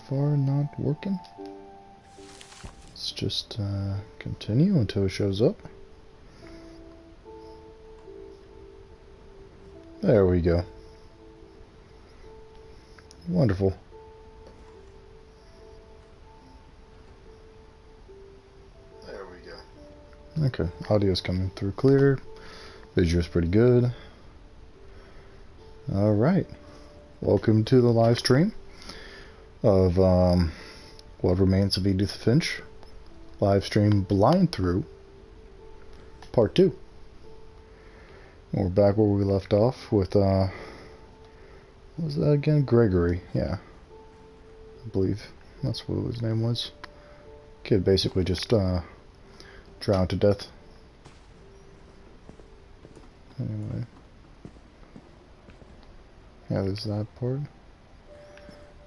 far not working. Let's just continue until it shows up. There we go. Wonderful. There we go. Okay, audio's coming through clear. Visual's pretty good. Alright. Welcome to the live stream of What Remains of Edith Finch. Live stream Blindthrough Part 2. We're back where we left off with, what was that again? Gregory, yeah. I believe that's what his name was. Kid basically just, drowned to death. Anyway. Yeah, there's that part.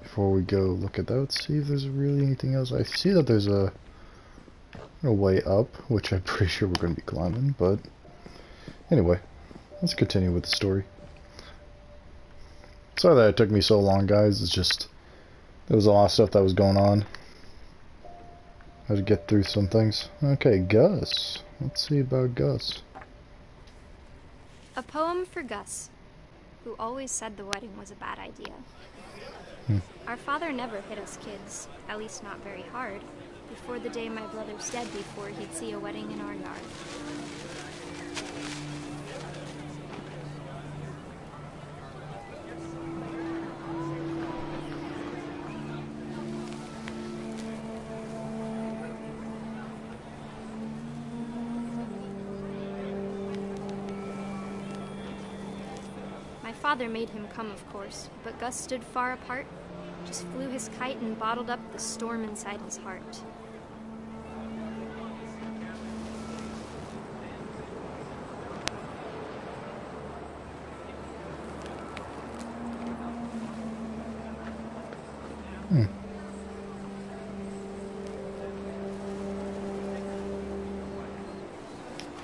Before we go look at that, let's see if there's really anything else. I see that there's a way up, which I'm pretty sure we're going to be climbing, but anyway. Let's continue with the story. Sorry that it took me so long, guys. It's just, there was a lot of stuff that was going on. I had to get through some things. Okay, Gus. Let's see about Gus. A poem for Gus, who always said the wedding was a bad idea. Our father never hit us kids, at least not very hard, before the day my brother's dead before he'd see a wedding in our yard. Father made him come, of course, but Gus stood far apart, just flew his kite and bottled up the storm inside his heart.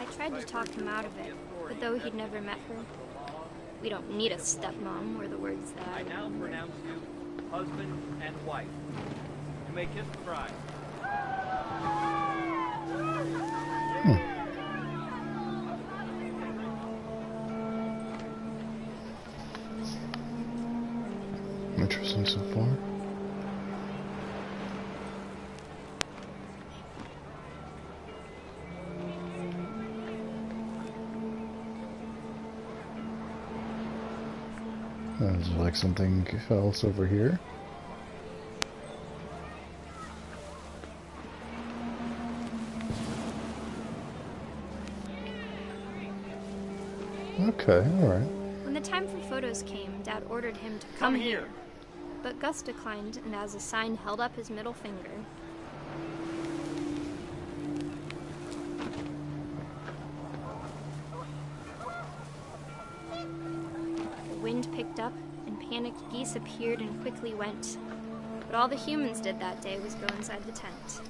I tried to talk him out of it, but though he'd never met her, we don't need a stepmom, were the words that I now pronounce you husband and wife. You may kiss the bride. Interesting so far. There's like something else over here. Okay, alright. When the time for photos came, Dad ordered him to come here. But Gus declined, and as a sign held up his middle finger. Wind picked up, and panicked geese appeared and quickly went. But all the humans did that day was go inside the tent.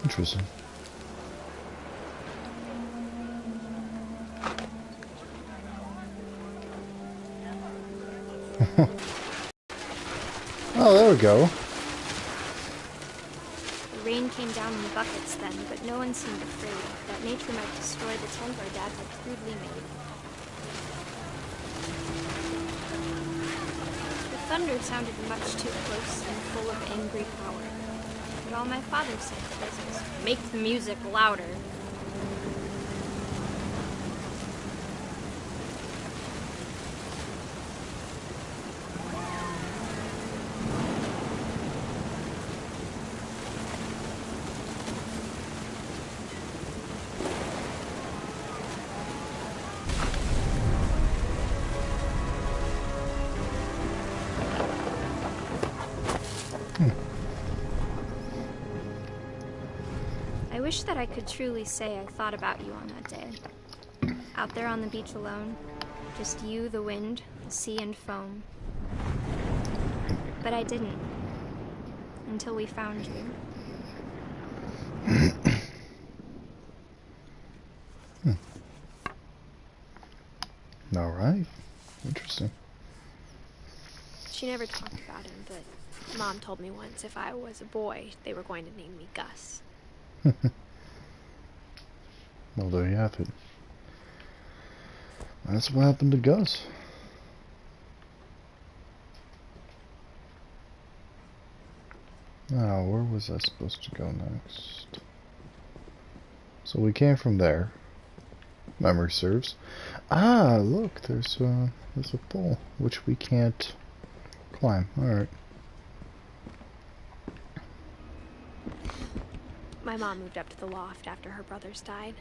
Interesting. Oh, there we go. The rain came down in buckets then, but no one seemed afraid that nature might destroy the tent our dad had crudely made. The thunder sounded much too close and full of angry power. But all my father said was, "Make the music louder." I wish that I could truly say I thought about you on that day. Out there on the beach alone, just you, the wind, sea and foam. But I didn't. Until we found you. All right. Interesting. She never talked about him, but Mom told me once if I was a boy, they were going to name me Gus. Well, there you have it. That's what happened to Gus. Now, where was I supposed to go next? So we came from there. Memory serves. Ah, look, there's a pole which we can't climb. All right. My mom moved up to the loft after her brothers died.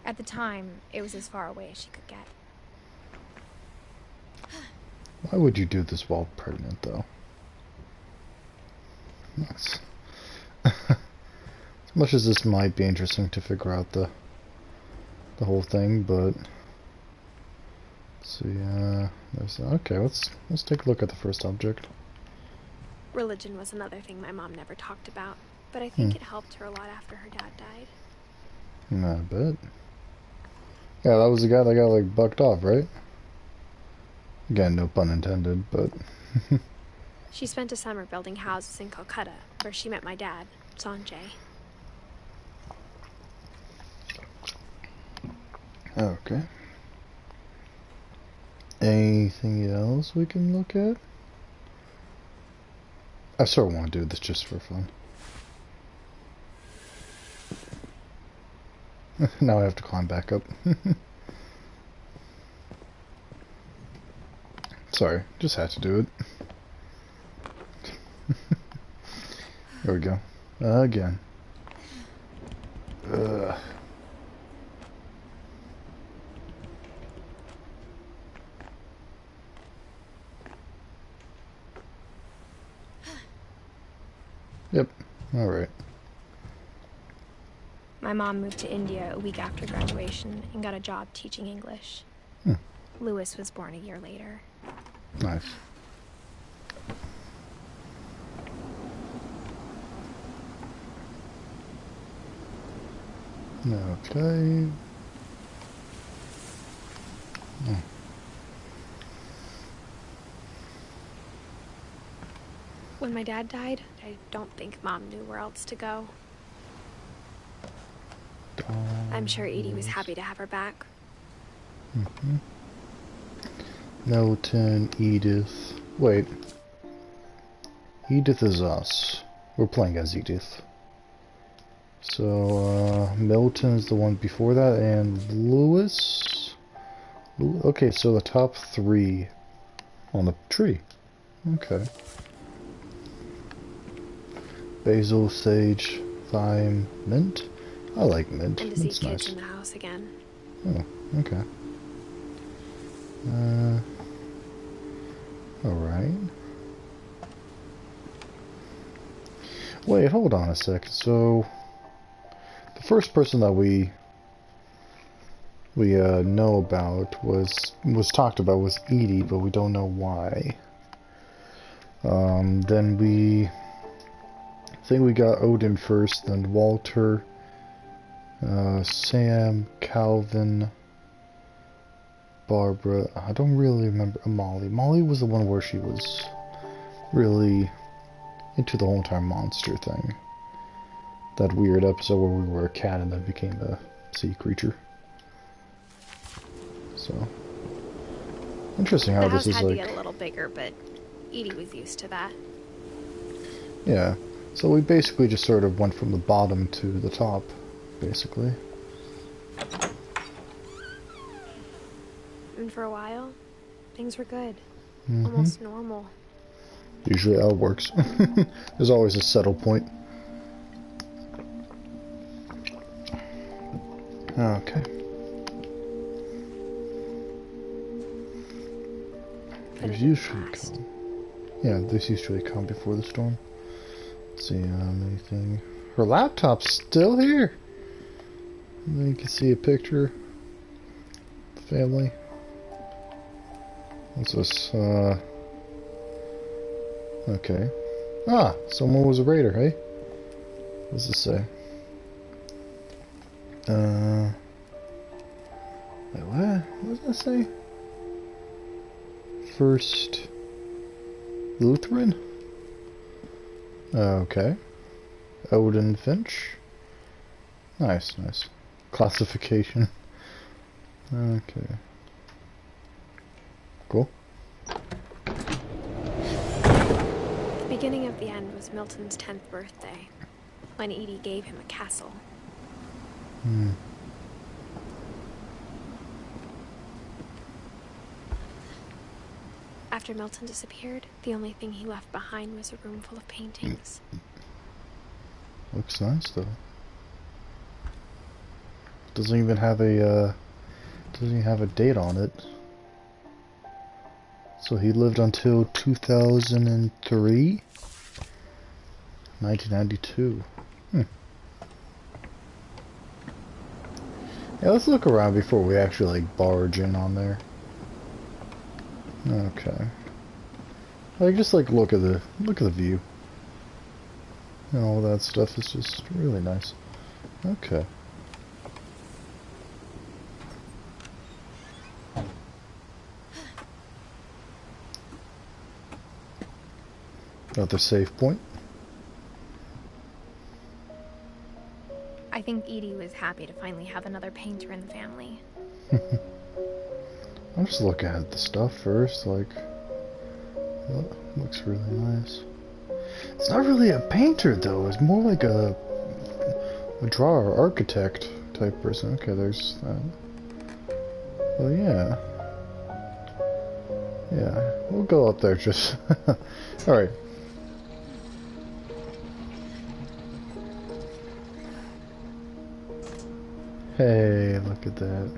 At the time, it was as far away as she could get. Why would you do this while pregnant, though? That's as much as this might be interesting to figure out the whole thing, but let's see. Okay. Let's take a look at the first object. Religion was another thing my mom never talked about, but I think it helped her a lot after her dad died. I bet. Yeah, that was the guy that got like bucked off, right? Again, no pun intended, but She spent a summer building houses in Calcutta, where she met my dad, Sanjay. okay. Anything else we can look at? I sort of want to do this just for fun. Now I have to climb back up. Sorry, just had to do it. There we go. Again. Yep. Alright. My mom moved to India a week after graduation and got a job teaching English. Lewis was born a year later. Nice. Okay. When my dad died, I don't think Mom knew where else to go. I'm sure Edie was happy to have her back. Milton, Edith. Wait. Edith is us. We're playing as Edith. So, Milton's the one before that, and Lewis? Okay, so the top three on the tree. Okay. Basil, sage, thyme, mint. I like mint. And to see It's kids nice. in the house again. Oh, okay. Alright. Wait, hold on a second. So, the first person that we know about was talked about was Edie, but we don't know why. Then I think we got Odin first, then Walter, Sam, Calvin, Barbara. I don't really remember Molly. Molly was the one where she was really into the whole entire monster thing. That weird episode where we were a cat and then became a sea creature. So interesting how The this house is had to like. get a little bigger, but Edie was used to that. Yeah. So we basically just sort of went from the bottom to the top, basically. And for a while, things were good. Almost normal. Usually how it works. There's always a settle point. Okay. But There's it usually passed. calm. Yeah, there's usually calm before the storm. Let's see, anything. Her laptop's still here. And then you can see a picture. family. What's this? Okay. Ah, someone was a raider, hey? What does this say? Wait, what? What does that say? First Lutheran? Okay. Odin Finch. Nice, nice. Classification. Okay. Cool. The beginning of the end was Milton's 10th birthday, when Edie gave him a castle. Hmm. After Milton disappeared, the only thing he left behind was a room full of paintings. Looks nice though. Doesn't even have a date on it. So he lived until 2003? 1992. Yeah, let's look around before we actually like barge in on there. Okay. Like just like look at the view. And all that stuff is just really nice. Okay. Another save point. I think Edie was happy to finally have another painter in the family. I'm just looking at the stuff first, like, oh, looks really nice. It's not really a painter though, it's more like a drawer, architect type person. Okay, there's that. Well, yeah. Yeah, we'll go up there just... Alright. Hey, look at that.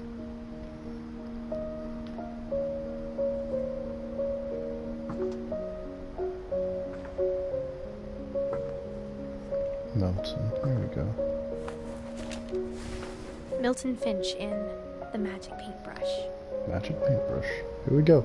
Milton, there we go. Milton Finch in The Magic Paintbrush. Magic paintbrush. Here we go.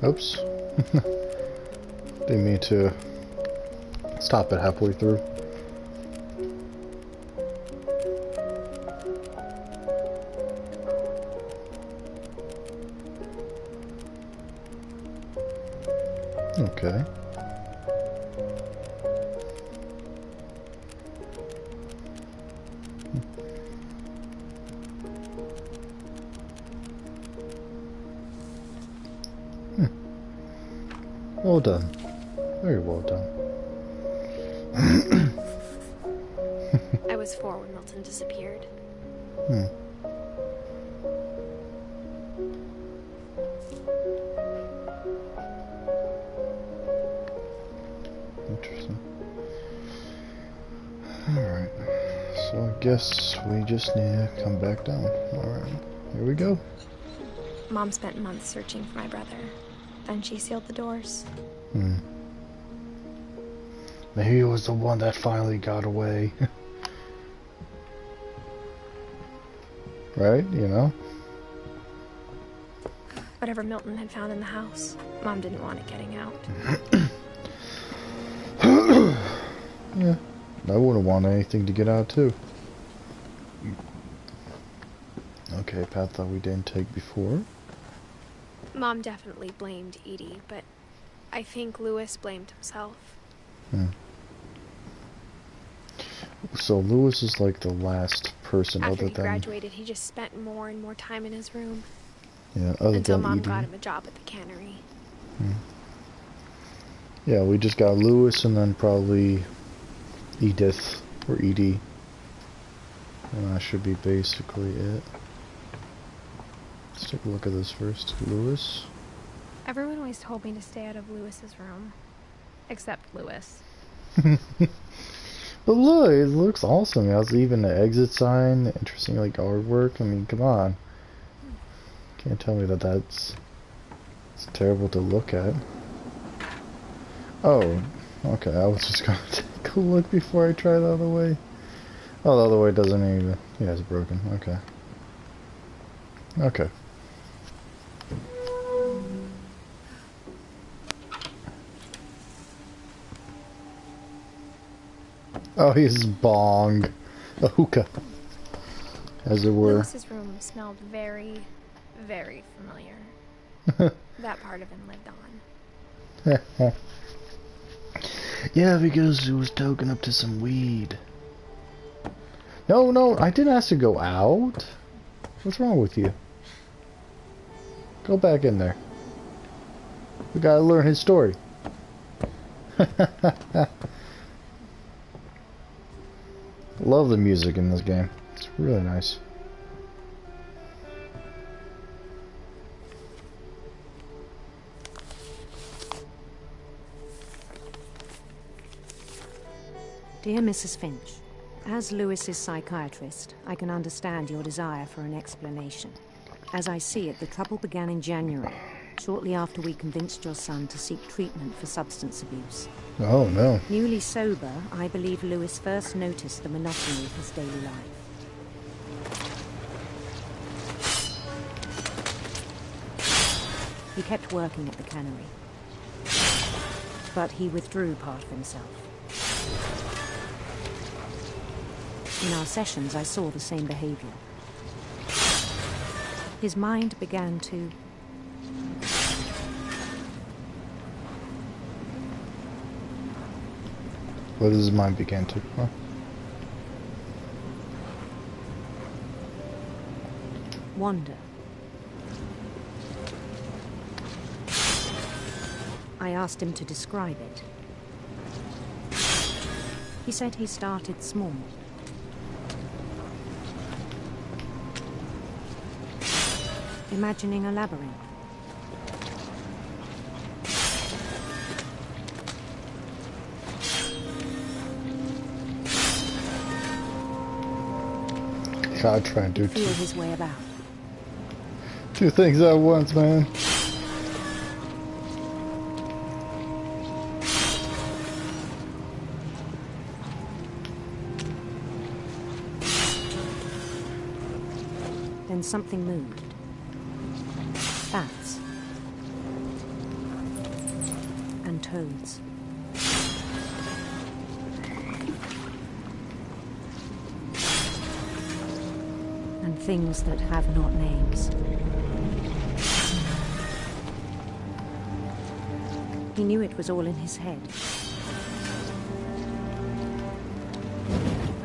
Oops. Didn't mean to stop it halfway through. Okay. Well done. Very well done. I was 4 when Milton disappeared. Interesting. Alright. So I guess we just need to come back down. Alright. Here we go. Mom spent months searching for my brother. Then she sealed the doors. Maybe it was the one that finally got away. Right? You know? Whatever Milton had found in the house, Mom didn't want it getting out. Yeah. I wouldn't want anything to get out too. Okay, path that we didn't take before. Mom definitely blamed Edie, but I think Lewis blamed himself. So Lewis is like the last person After other he than... graduated, he just spent more and more time in his room. Yeah, other until than Mom Edie. got him a job at the cannery. Yeah, we just got Lewis and then probably Edith or Edie. And that should be basically it. Let's take a look at this first. Lewis. Everyone always told me to stay out of Lewis's room. Except Lewis. But look, it looks awesome. It has even an exit sign, interesting like artwork. I mean, come on. Can't tell me that it's terrible to look at. Oh, okay. I was just gonna take a look before I try the other way. Oh, the other way doesn't even. Yeah, it's broken. Okay. Okay. Oh, he's bong. A hookah. As it were. Lewis's room smelled very, very familiar. That part of him lived on. Yeah, because it was token up to some weed. No, I didn't ask to go out. What's wrong with you? Go back in there. We gotta learn his story. Love the music in this game. It's really nice. Dear Mrs. Finch, as Lewis's psychiatrist, I can understand your desire for an explanation. As I see it, the trouble began in January, shortly after we convinced your son to seek treatment for substance abuse. Oh, no. Newly sober, I believe Lewis first noticed the monotony of his daily life. He kept working at the cannery, but he withdrew part of himself. In our sessions, I saw the same behavior. His mind began to What does his mind begin to? Huh? wander. I asked him to describe it. He said he started small. Imagining a labyrinth. God, try and do Feel his way about. two things at once, man. Then something moved. Bats. And toads. And things that have not names. He knew it was all in his head.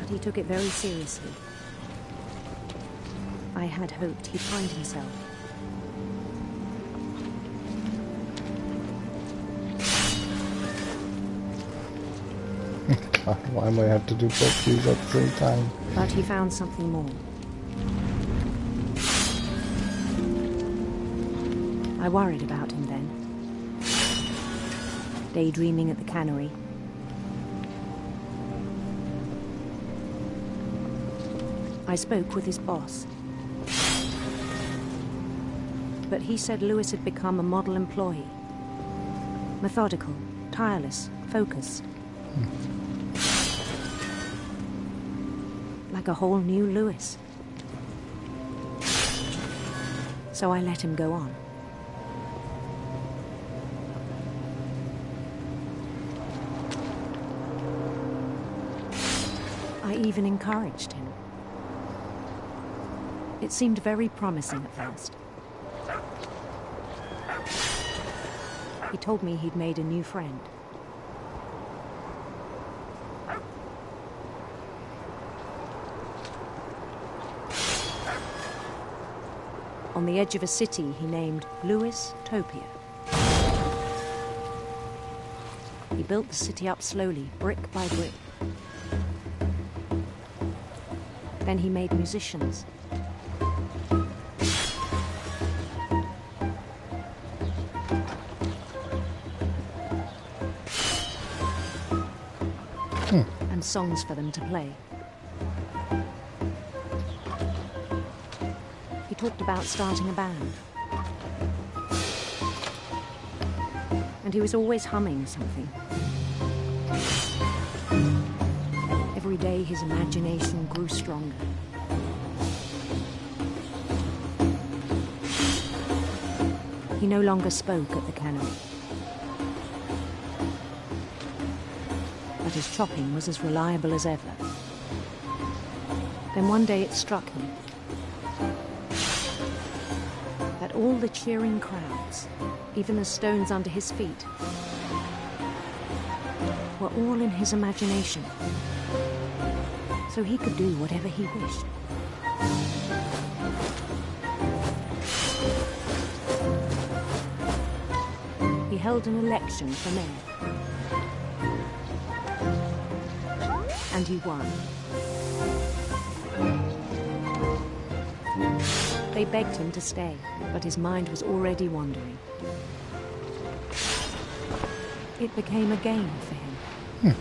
But he took it very seriously. I had hoped he'd find himself. God, why do I have to do both these at the same time? But he found something more. I worried about him then. Daydreaming at the cannery. I spoke with his boss. But he said Lewis had become a model employee. Methodical, tireless, focused. Like a whole new Lewis. So I let him go on. I even encouraged him. It seemed very promising at first. He told me he'd made a new friend. On the edge of a city he named Lewis Topia. He built the city up slowly, brick by brick. Then he made musicians. some songs for them to play. He talked about starting a band. And he was always humming something. Every day his imagination grew stronger. He no longer spoke at the cannery. But his chopping was as reliable as ever. Then one day it struck him that all the cheering crowds, even the stones under his feet, were all in his imagination. So he could do whatever he wished. He held an election for mayor. And he won. They begged him to stay, but his mind was already wandering. It became a game for him.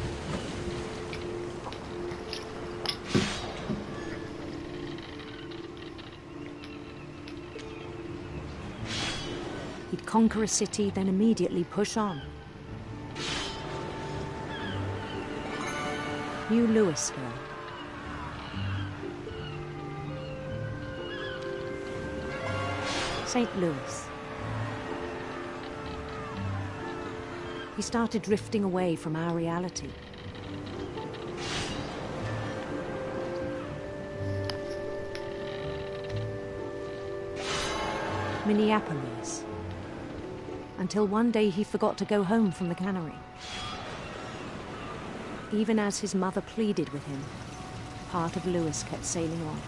He'd conquer a city, then immediately push on. New Louisville. St. Louis. He started drifting away from our reality. Minneapolis. Until one day he forgot to go home from the cannery. Even as his mother pleaded with him, part of Louis kept sailing on.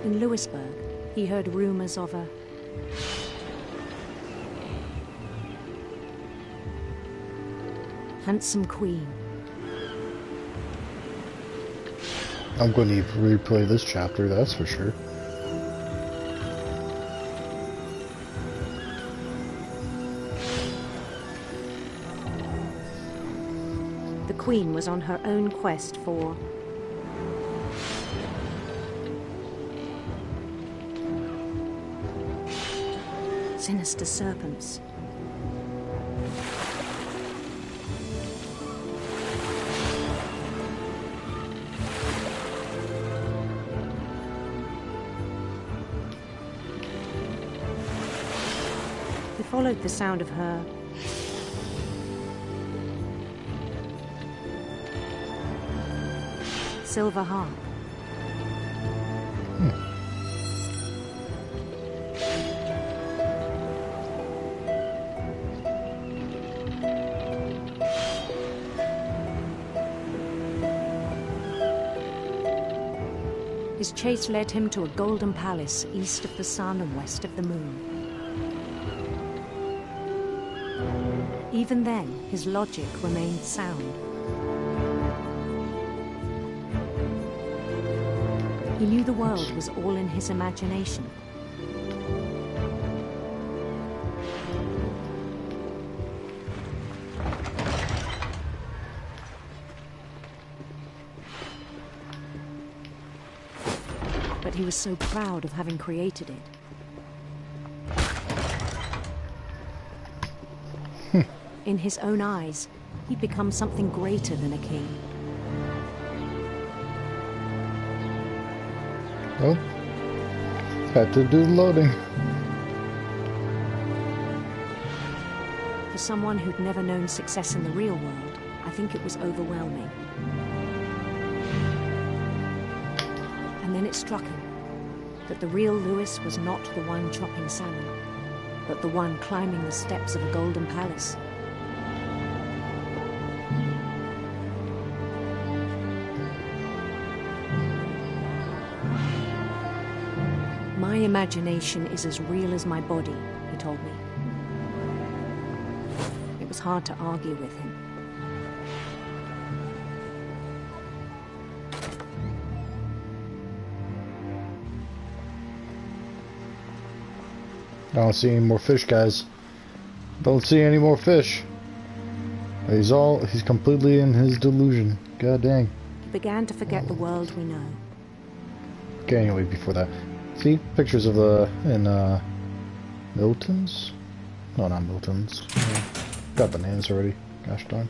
In Louisburg, he heard rumors of a handsome queen. I'm going to replay this chapter, that's for sure. The queen was on her own quest for sinister serpents. He followed the sound of her silver harp. His chase led him to a golden palace east of the sun and west of the moon. Even then, his logic remained sound. He knew the world was all in his imagination. But he was so proud of having created it. In his own eyes, he'd become something greater than a king. Well, had to do the loading. For someone who'd never known success in the real world, I think it was overwhelming. And then it struck him that the real Louis was not the one chopping salmon, but the one climbing the steps of a golden palace. My imagination is as real as my body, he told me. It was hard to argue with him. I don't see any more fish, guys. Don't see any more fish. He's completely in his delusion. God dang. He began to forget the world we know. Okay, anyway, before that. See? Pictures of Milton's? No, not Milton's. Got the names already. Gosh darn.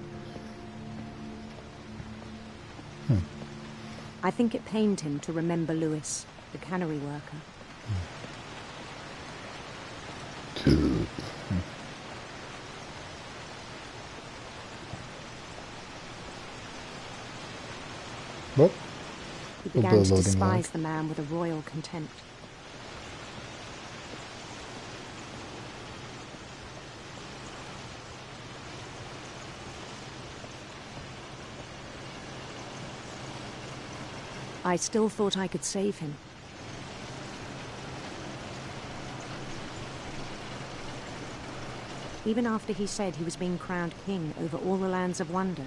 I think it pained him to remember Lewis, the cannery worker. What? He began to despise the man with a royal contempt. I still thought I could save him. Even after he said he was being crowned king over all the lands of wonder.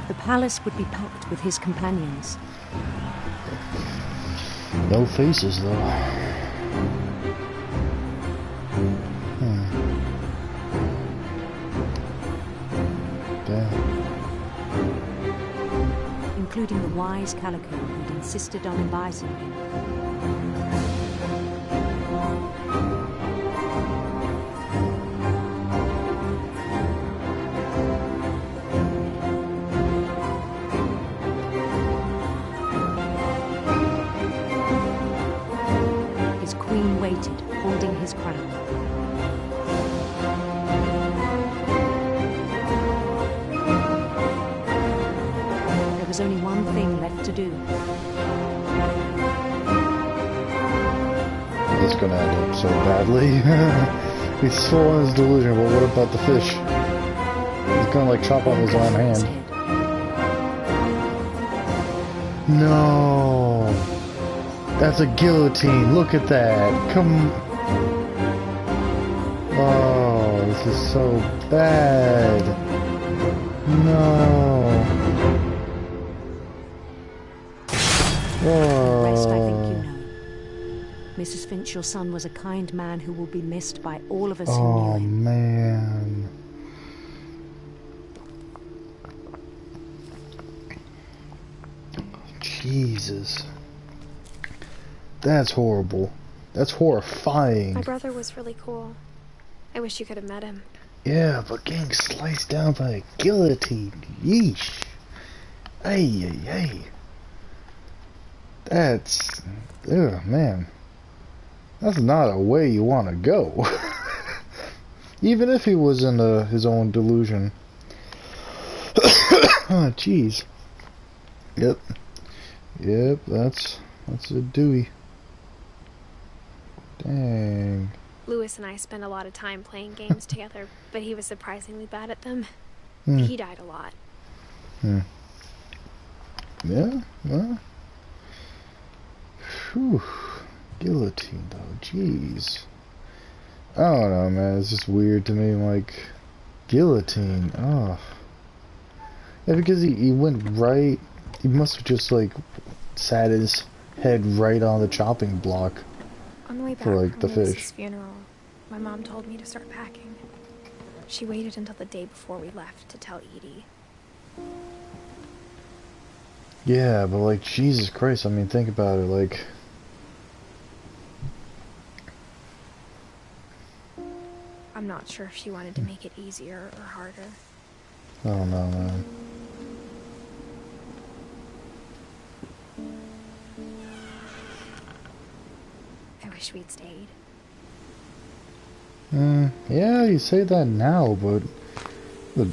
The palace would be packed with his companions. No faces, though. Including the wise Calico who'd insisted on advising him. His queen waited, holding his crown. There was only one thing left to do. It's gonna end up so badly. He's full on his delusion, but what about the fish? He's gonna like chop off his own hand. No! That's a guillotine, look at that! Come... Oh, this is so bad! No! The rest I think you know. Mrs. Finch, your son was a kind man who will be missed by all of us who knew him. Oh, man. Jesus. That's horrible. That's horrifying. My brother was really cool. I wish you could have met him. Yeah, but getting sliced down by a guillotine. Yeesh. Ay, ay, ay. That's... Ugh, man. That's not a way you want to go. Even if he was in his own delusion. Oh, jeez. Yep. Yep, that's a Dewey. Dang. Lewis and I spent a lot of time playing games together, but he was surprisingly bad at them. He died a lot. Yeah, well. Whew. Guillotine, though. Jeez. I don't know, man. It's just weird to me. Like, guillotine. Oh. Yeah, because he went right. He must have just, like, sat his head right on the chopping block. On the way back for, like, from the Lewis's fish. funeral, my mom told me to start packing. She waited until the day before we left to tell Edie. Yeah, but, like, Jesus Christ. I mean, think about it. Like... I'm not sure if she wanted to make it easier or harder. I don't know, man. I wish we'd stayed. Yeah, you say that now, but the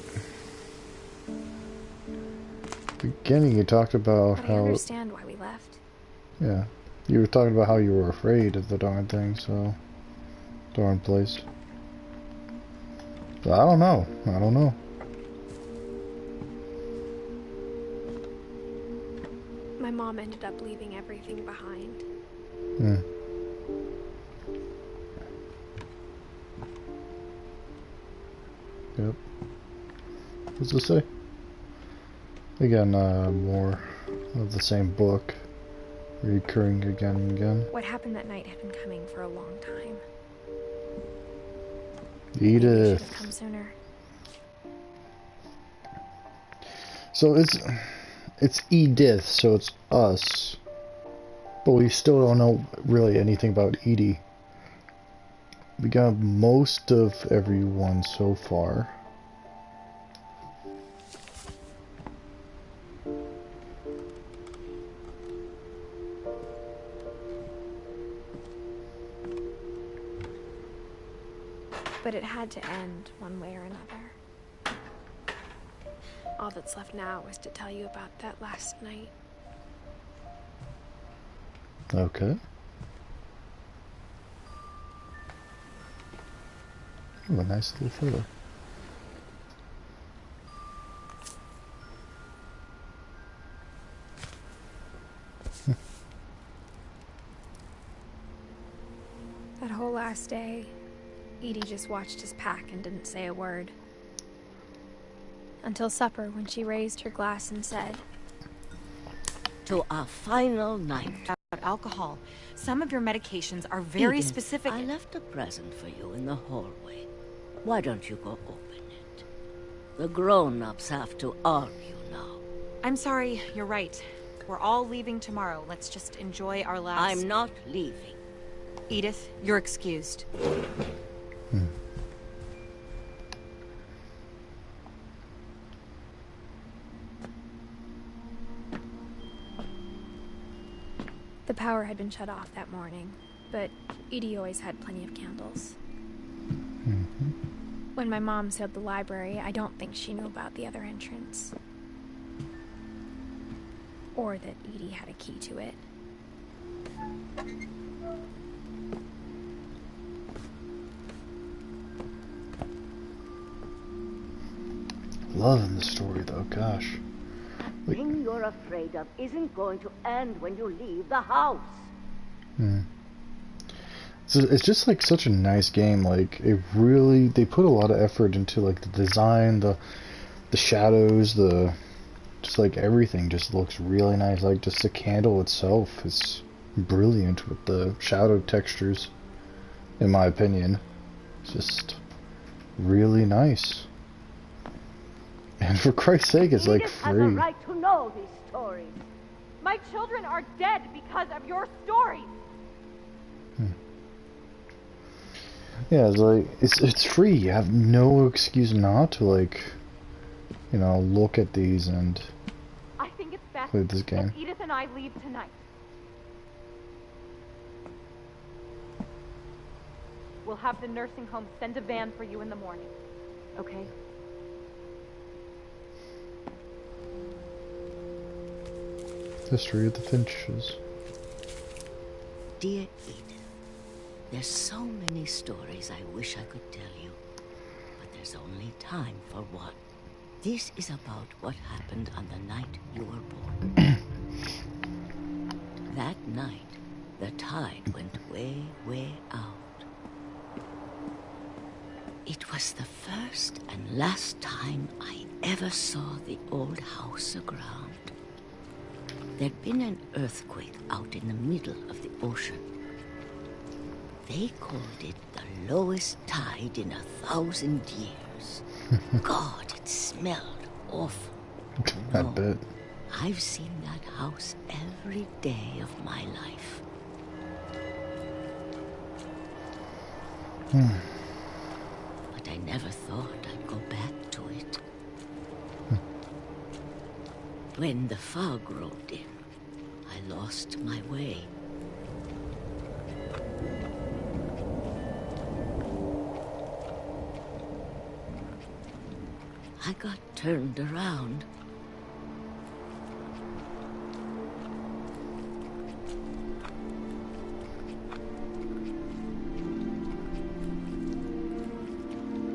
beginning you talked about But how... I understand why we left. Yeah, you were talking about how you were afraid of the darn thing, so... Darn place. So I don't know. I don't know. My mom ended up leaving everything behind. Yep. What's it say? Again, more of the same book. Recurring again and again. What happened that night had been coming for a long time. Edith. Maybe it should have come sooner. So it's Edith, so it's us. But we still don't know really anything about Edie. We got most of everyone so far. But it had to end one way or another. All that's left now is to tell you about that last night. Okay. Ooh, a nice little photo. That whole last day, Edie just watched us pack and didn't say a word. Until supper, when she raised her glass and said, "To our final night. About alcohol. Some of your medications are very Edith, specific. I left a present for you in the hallway. Why don't you go open it? The grown-ups have to argue now. I'm sorry, you're right. We're all leaving tomorrow. Let's just enjoy our last... I'm not leaving. Edith, you're excused. the power had been shut off that morning, but Edie always had plenty of candles. When my mom sealed the library, I don't think she knew about the other entrance. Or that Edie had a key to it. Loving the story though, gosh. The thing you're afraid of isn't going to end when you leave the house. So it's just like such a nice game. Like it really, they put a lot of effort into like the design, the shadows, just like everything just looks really nice. Like just the candle itself is brilliant with the shadow textures, in my opinion. It's just really nice. And for Christ's sake, it's like Edith has a free. right to know these stories. My children are dead because of your stories. Yeah, it's like it's free. You have no excuse not to, like, you know, look at these and I think it's best play this game. if Edith and I leave tonight. We'll have the nursing home send a van for you in the morning. Okay? History of the Finches. Dear Edith, there's so many stories I wish I could tell you, but there's only time for one. This is about what happened on the night you were born. That night, the tide went way, way out. It was the first and last time I ever saw the old house aground. There'd been an earthquake out in the middle of the ocean. They called it the lowest tide in 1,000 years. God, it smelled awful. I bet. I've seen that house every day of my life. But I never thought I'd go back to it. When the fog rolled in, I lost my way. I got turned around.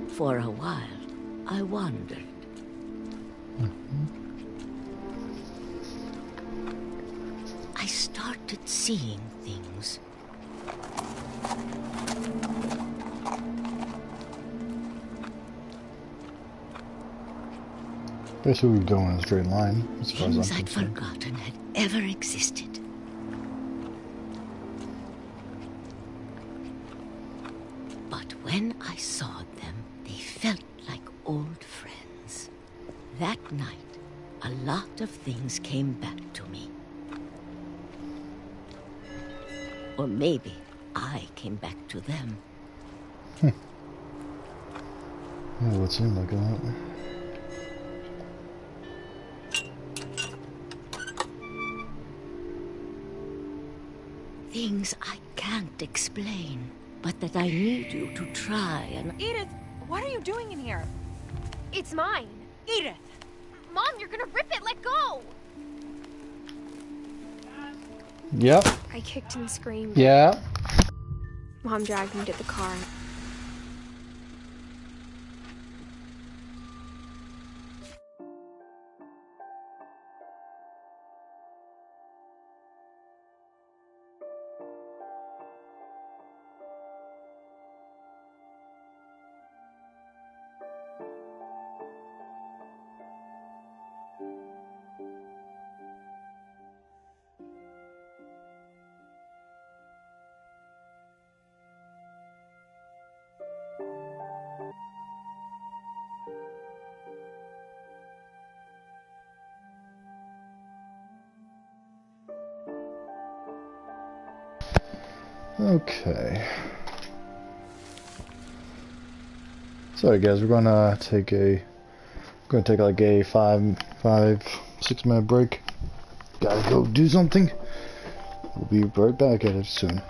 For a while, I wandered. I started seeing things. guess we would go in a straight line, as far as Things I'm I'd concerned. forgotten had ever existed. But when I saw them, they felt like old friends. That night, a lot of things came back to me. Or maybe I came back to them. Yeah, it seemed like that. Things I can't explain, but that I need you to try and... Edith, what are you doing in here? It's mine. Edith! Mom, you're gonna rip it. Let go. Yep. I kicked and screamed. Yeah. Mom dragged me to the car. Okay. Sorry guys, we're gonna take like a 6 minute break. Gotta go do something. We'll be right back at it soon.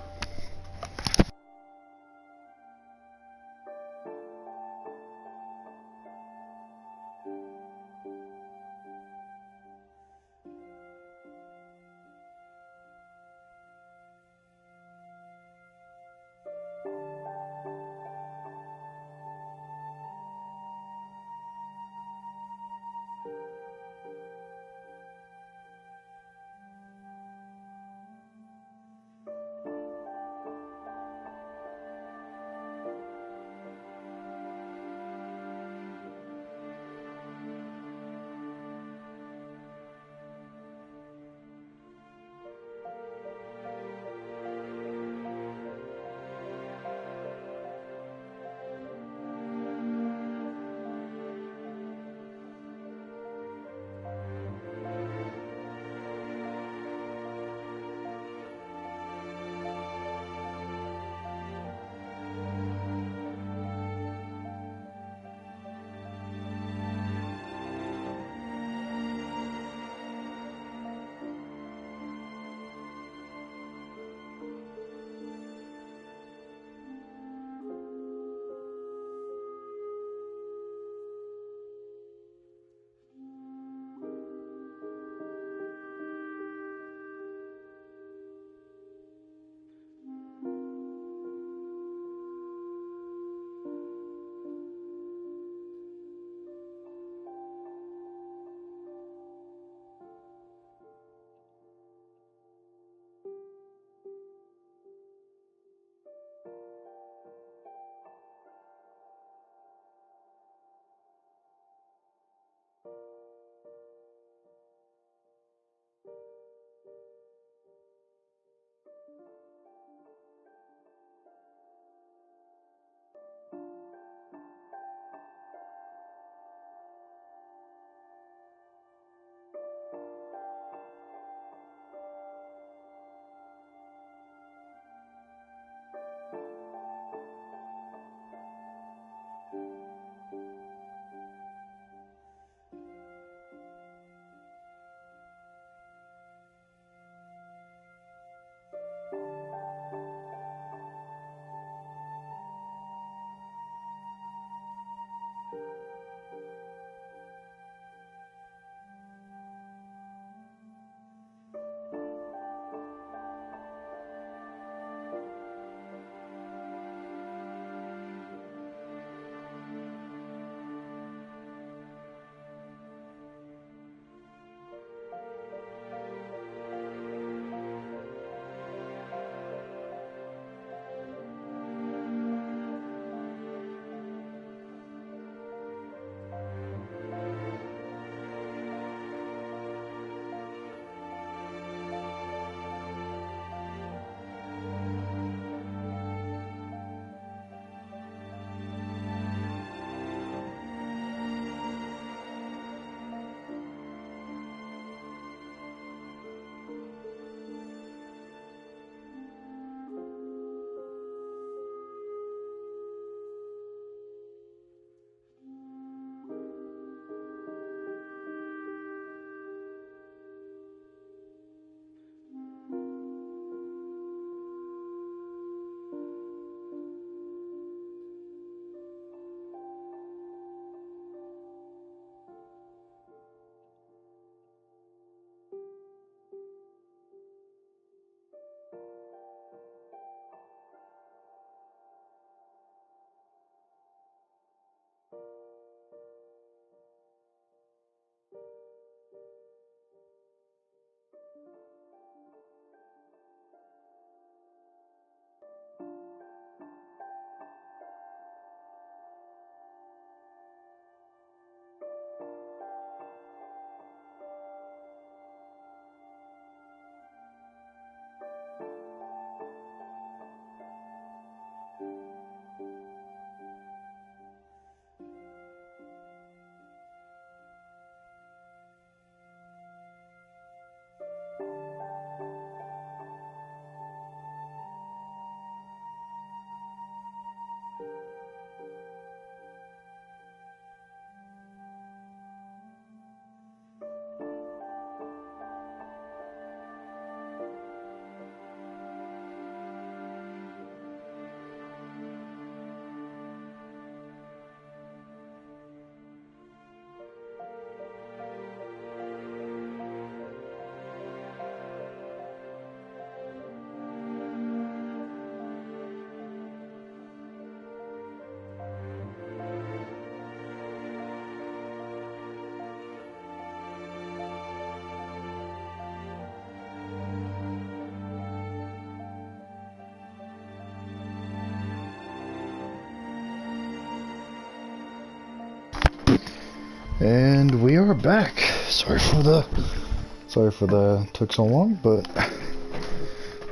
And we are back. Sorry for the took so long, but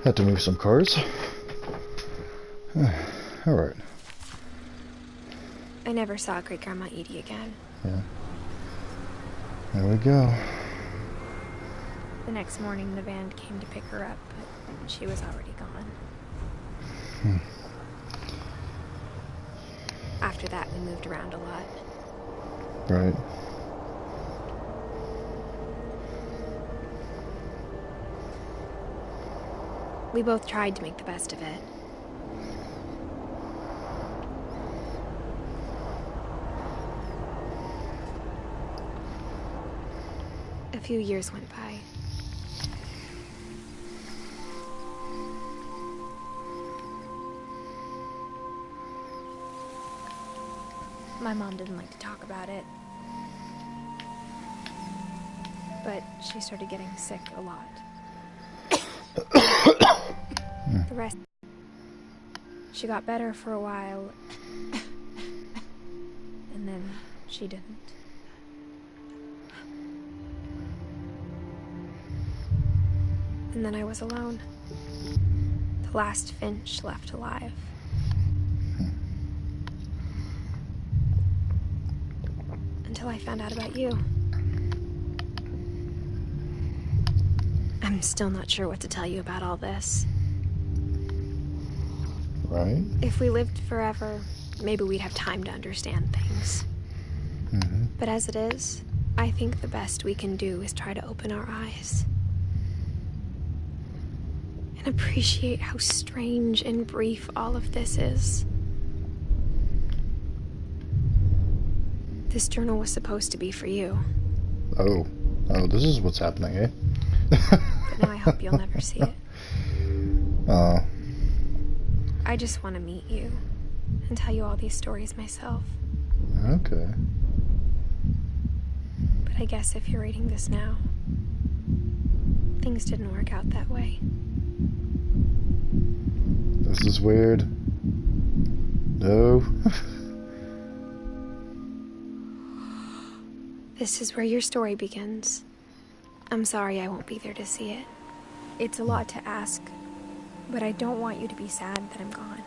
had to move some cars. Alright. I never saw Great Grandma Edie again. Yeah. There we go. The next morning, the van came to pick her up, but she was already gone. After that, we moved around a lot. Right. We both tried to make the best of it. A few years went by. My mom didn't like to talk about it, but she started getting sick a lot. The rest... She got better for a while, and then she didn't. And then I was alone. The last Finch left alive. Until I found out about you. I'm still not sure what to tell you about all this. Right. If we lived forever, maybe we'd have time to understand things. But as it is, I think the best we can do is try to open our eyes. And appreciate how strange and brief all of this is. This journal was supposed to be for you. Oh, this is what's happening, eh? But now I hope you'll never see it. I just want to meet you and tell you all these stories myself. Okay. But I guess if you're reading this now, things didn't work out that way. This is weird. No. This is where your story begins. I'm sorry I won't be there to see it. It's a lot to ask, but I don't want you to be sad that I'm gone.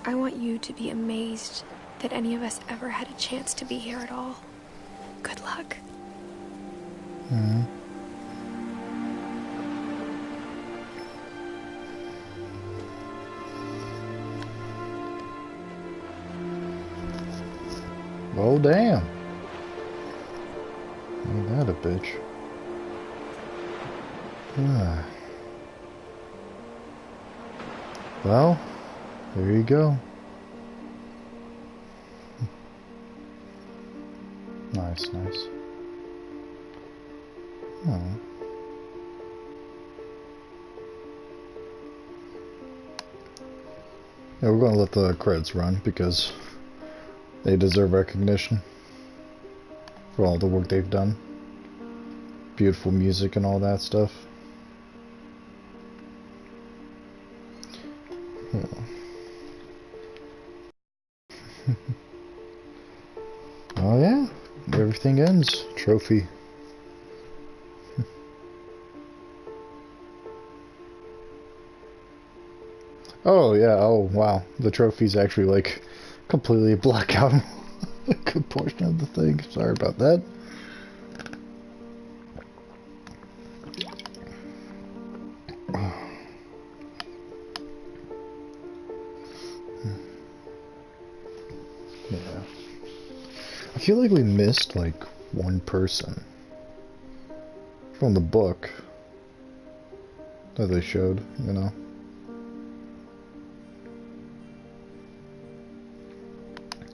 I want you to be amazed that any of us ever had a chance to be here at all. Good luck. Oh, damn. Ain't that a bitch? Well, there you go. Nice, nice. Oh. Yeah, we're gonna let the credits run because they deserve recognition for all the work they've done. Beautiful music and all that stuff. Oh yeah, everything ends. Trophy. Oh yeah, oh wow. The trophy's actually like completely black out a good portion of the thing. Sorry about that. Yeah. I feel like we missed like one person from the book that they showed, you know.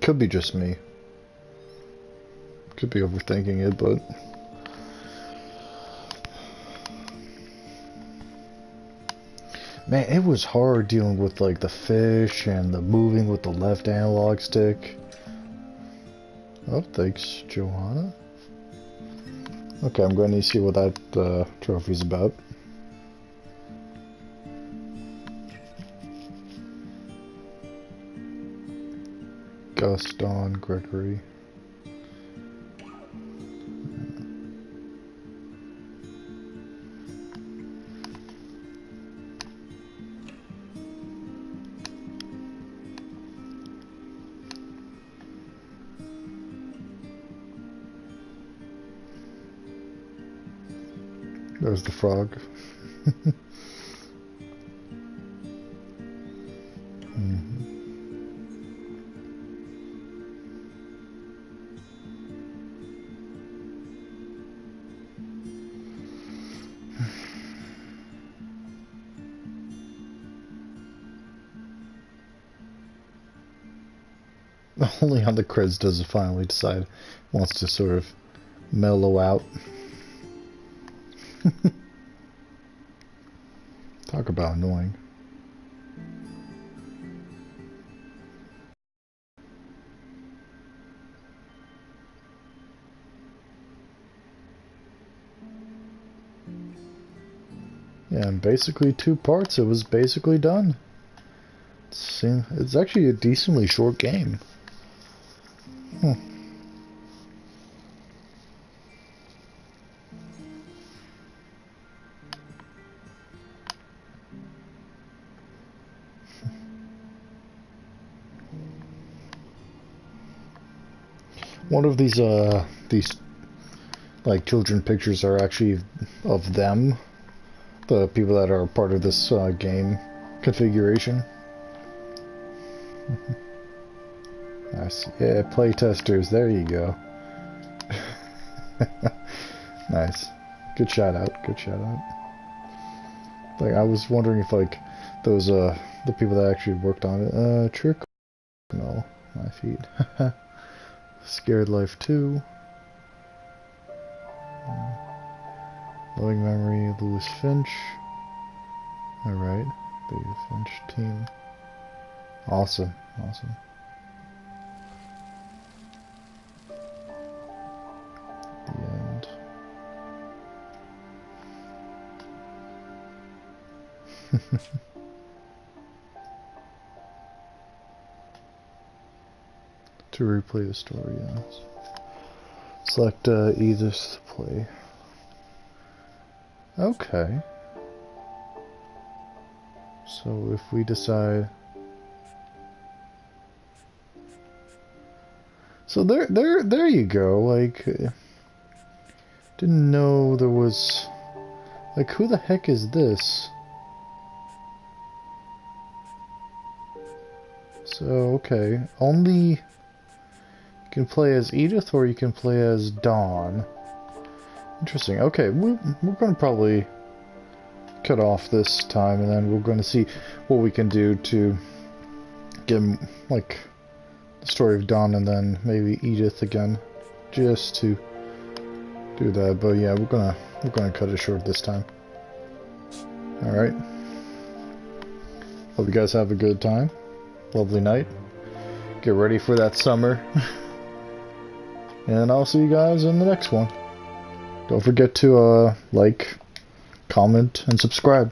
Could be just me. Could be overthinking it, but man, it was hard dealing with like the fish and the moving with the left analog stick. Oh, thanks, Johanna. Okay, I'm going to see what that trophy's about. Gaston Gregory. There's the frog. Only on the creds does it finally decide wants to sort of mellow out. Talk about annoying. Yeah, in basically 2 parts, it was basically done. It's actually a decently short game. One of these like children pictures are actually of them, the people that are part of this game configuration. Nice. Yeah, playtesters, there you go. Nice. Good shout out, good shout out. Like, I was wondering if, like, those, the people that actually worked on it, Trick? No, my feet. Scared Life 2. Loving Memory, Lewis Finch. Alright, the Finch team. Awesome, awesome. The end. To replay the story, yes. Select Edith to play. Okay. So if we decide... So there you go, like... Didn't know there was... Like, who the heck is this? So, okay. Only... You can play as Edith or you can play as Dawn. Interesting. Okay, we're going to probably cut off this time, and then we're going to see what we can do to get, like, the story of Dawn and then maybe Edith again, just to do that. But yeah, we're gonna cut it short this time. All right. Hope you guys have a good time. Lovely night. Get ready for that summer. And I'll see you guys in the next one. Don't forget to like, comment, and subscribe.